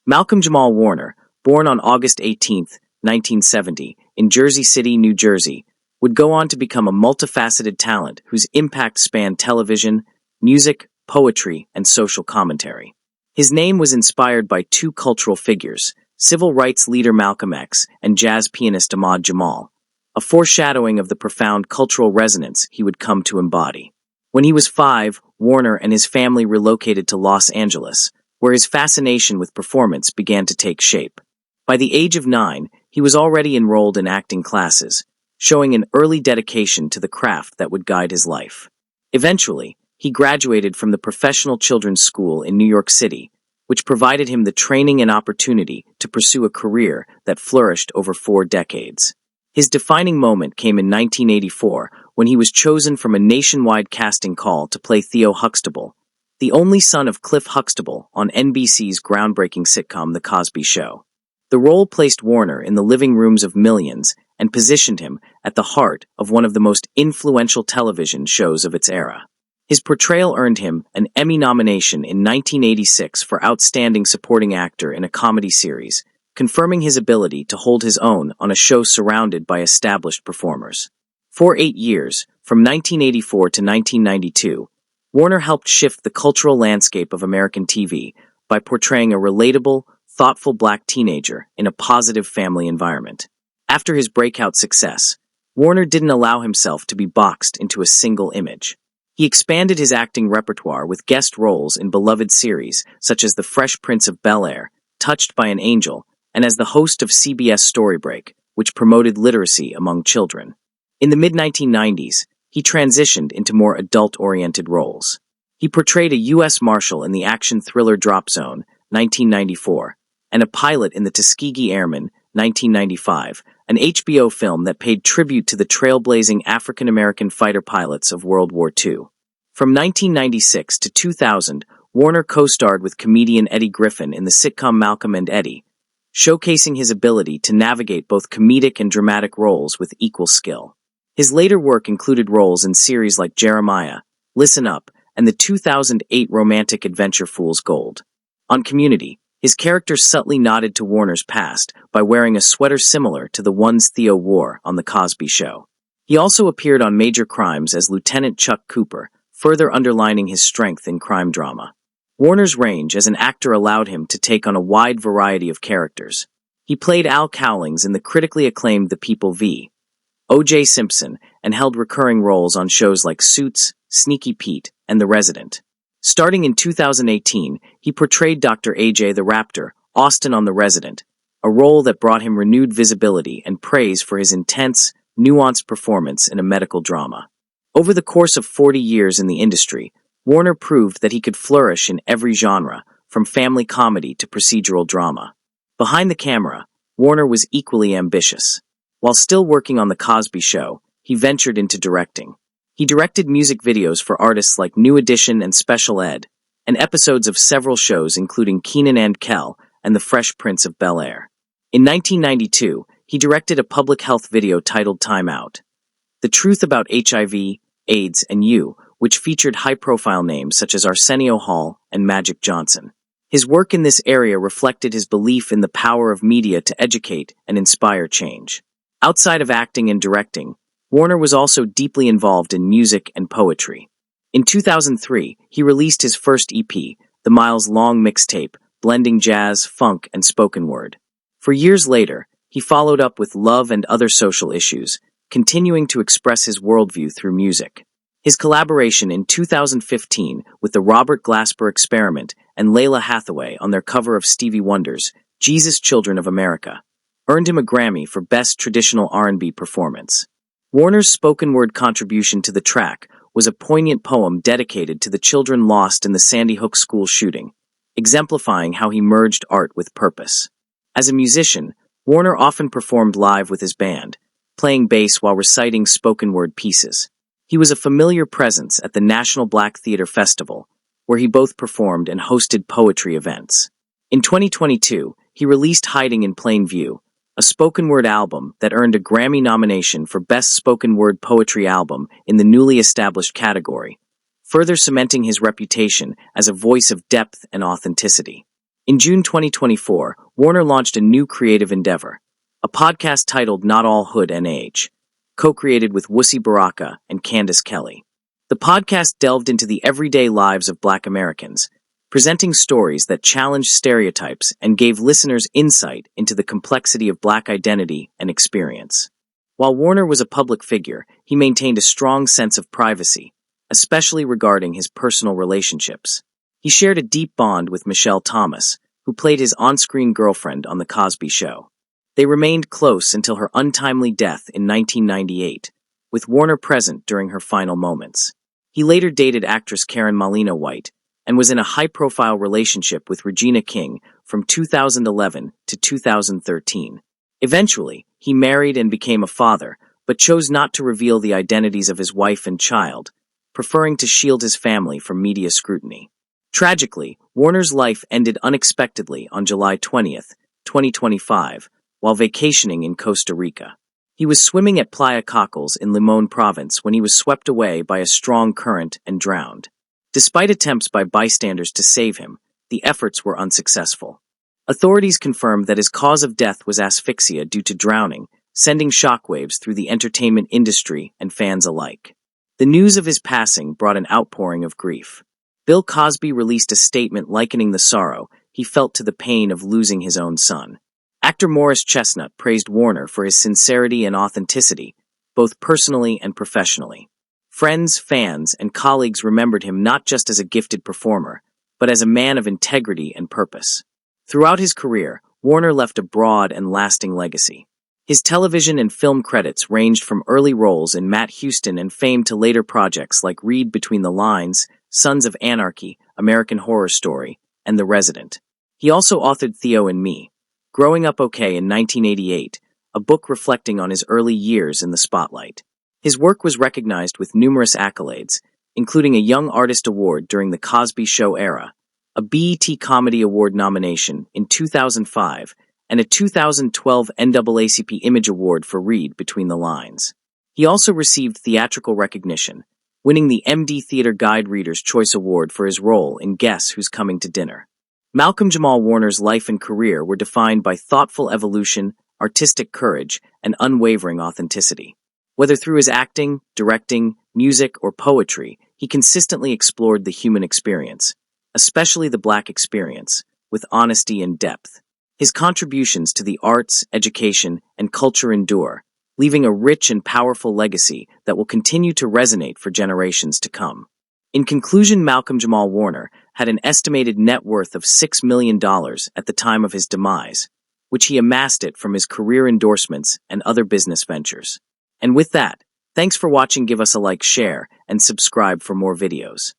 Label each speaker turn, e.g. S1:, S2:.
S1: Malcolm-Jamal Warner, born on August 18, 1970, in Jersey City, New Jersey, would go on to become a multifaceted talent whose impact spanned television, music, poetry, and social commentary. His name was inspired by two cultural figures, civil rights leader Malcolm X and jazz pianist Ahmad Jamal, a foreshadowing of the profound cultural resonance he would come to embody. When he was 5, Warner and his family relocated to Los Angeles, where his fascination with performance began to take shape. By the age of 9, he was already enrolled in acting classes, showing an early dedication to the craft that would guide his life. Eventually, he graduated from the Professional Children's School in New York City, which provided him the training and opportunity to pursue a career that flourished over 4 decades. His defining moment came in 1984 when he was chosen from a nationwide casting call to play Theo Huxtable, the only son of Cliff Huxtable, on NBC's groundbreaking sitcom The Cosby Show. The role placed Warner in the living rooms of millions and positioned him at the heart of one of the most influential television shows of its era. His portrayal earned him an Emmy nomination in 1986 for Outstanding Supporting Actor in a Comedy Series, confirming his ability to hold his own on a show surrounded by established performers. For 8 years, from 1984 to 1992, Warner helped shift the cultural landscape of American TV by portraying a relatable, thoughtful black teenager in a positive family environment. After his breakout success, Warner didn't allow himself to be boxed into a single image. He expanded his acting repertoire with guest roles in beloved series such as The Fresh Prince of Bel-Air, Touched by an Angel, and as the host of CBS Storybreak, which promoted literacy among children. In the mid-1990s, he transitioned into more adult-oriented roles. He portrayed a U.S. Marshal in the action thriller Drop Zone, 1994, and a pilot in The Tuskegee Airmen, 1995, an HBO film that paid tribute to the trailblazing African-American fighter pilots of World War II. From 1996 to 2000, Warner co-starred with comedian Eddie Griffin in the sitcom Malcolm and Eddie, showcasing his ability to navigate both comedic and dramatic roles with equal skill. His later work included roles in series like Jeremiah, Listen Up, and the 2008 romantic adventure Fool's Gold. On Community, his character subtly nodded to Warner's past by wearing a sweater similar to the ones Theo wore on The Cosby Show. He also appeared on Major Crimes as Lieutenant Chuck Cooper, further underlining his strength in crime drama. Warner's range as an actor allowed him to take on a wide variety of characters. He played Al Cowlings in the critically acclaimed The People v. O.J. Simpson and held recurring roles on shows like Suits, Sneaky Pete, and The Resident. Starting in 2018, he portrayed Dr. A.J. the Raptor, Austin on The Resident, a role that brought him renewed visibility and praise for his intense, nuanced performance in a medical drama. Over the course of 40 years in the industry, Warner proved that he could flourish in every genre, from family comedy to procedural drama. Behind the camera, Warner was equally ambitious. While still working on The Cosby Show, he ventured into directing. He directed music videos for artists like New Edition and Special Ed, and episodes of several shows including Keenan and Kel and The Fresh Prince of Bel-Air. In 1992, he directed a public health video titled Time Out: The Truth About HIV, AIDS, and You, which featured high-profile names such as Arsenio Hall and Magic Johnson. His work in this area reflected his belief in the power of media to educate and inspire change. Outside of acting and directing, Warner was also deeply involved in music and poetry. In 2003, he released his first EP, the miles-long mixtape, blending jazz, funk, and spoken word. For years later, he followed up with Love and Other Social Issues, continuing to express his worldview through music. His collaboration in 2015 with the Robert Glasper Experiment and Layla Hathaway on their cover of Stevie Wonder's Jesus Children of America earned him a Grammy for Best Traditional R&B Performance. Warner's spoken word contribution to the track was a poignant poem dedicated to the children lost in the Sandy Hook school shooting, exemplifying how he merged art with purpose. As a musician, Warner often performed live with his band, playing bass while reciting spoken word pieces. He was a familiar presence at the National Black Theater Festival, where he both performed and hosted poetry events. In 2022, he released Hiding in Plain View, a spoken word album that earned a Grammy nomination for Best Spoken Word Poetry Album in the newly established category, further cementing his reputation as a voice of depth and authenticity. In June 2024, Warner launched a new creative endeavor, a podcast titled Not All Hood NH, co-created with Woosie Baraka and Candace Kelly. The podcast delved into the everyday lives of Black Americans, presenting stories that challenged stereotypes and gave listeners insight into the complexity of Black identity and experience. While Warner was a public figure, he maintained a strong sense of privacy, especially regarding his personal relationships. He shared a deep bond with Michelle Thomas, who played his on-screen girlfriend on The Cosby Show. They remained close until her untimely death in 1998, with Warner present during her final moments. He later dated actress Karen Malina White and was in a high-profile relationship with Regina King from 2011 to 2013. Eventually, he married and became a father, but chose not to reveal the identities of his wife and child, preferring to shield his family from media scrutiny. Tragically, Warner's life ended unexpectedly on July 20th, 2025, while vacationing in Costa Rica. He was swimming at Playa Cockles in Limon Province when he was swept away by a strong current and drowned. Despite attempts by bystanders to save him, the efforts were unsuccessful. Authorities confirmed that his cause of death was asphyxia due to drowning, sending shockwaves through the entertainment industry and fans alike. The news of his passing brought an outpouring of grief. Bill Cosby released a statement likening the sorrow he felt to the pain of losing his own son. Actor Morris Chestnut praised Warner for his sincerity and authenticity, both personally and professionally. Friends, fans, and colleagues remembered him not just as a gifted performer, but as a man of integrity and purpose. Throughout his career, Warner left a broad and lasting legacy. His television and film credits ranged from early roles in Matt Houston and fame to later projects like Read Between the Lines, Sons of Anarchy, American Horror Story, and The Resident. He also authored Theo and Me, Growing Up Okay in 1988, a book reflecting on his early years in the spotlight. His work was recognized with numerous accolades, including a Young Artist Award during the Cosby Show era, a BET Comedy Award nomination in 2005, and a 2012 NAACP Image Award for Read Between the Lines. He also received theatrical recognition, winning the MD Theater Guide Reader's Choice Award for his role in Guess Who's Coming to Dinner. Malcolm-Jamal Warner's life and career were defined by thoughtful evolution, artistic courage, and unwavering authenticity. Whether through his acting, directing, music, or poetry, he consistently explored the human experience, especially the Black experience, with honesty and depth. His contributions to the arts, education, and culture endure, leaving a rich and powerful legacy that will continue to resonate for generations to come. In conclusion, Malcolm-Jamal Warner had an estimated net worth of $6 million at the time of his demise, which he amassed it from his career endorsements and other business ventures. And with that, thanks for watching. Give us a like, share, and subscribe for more videos.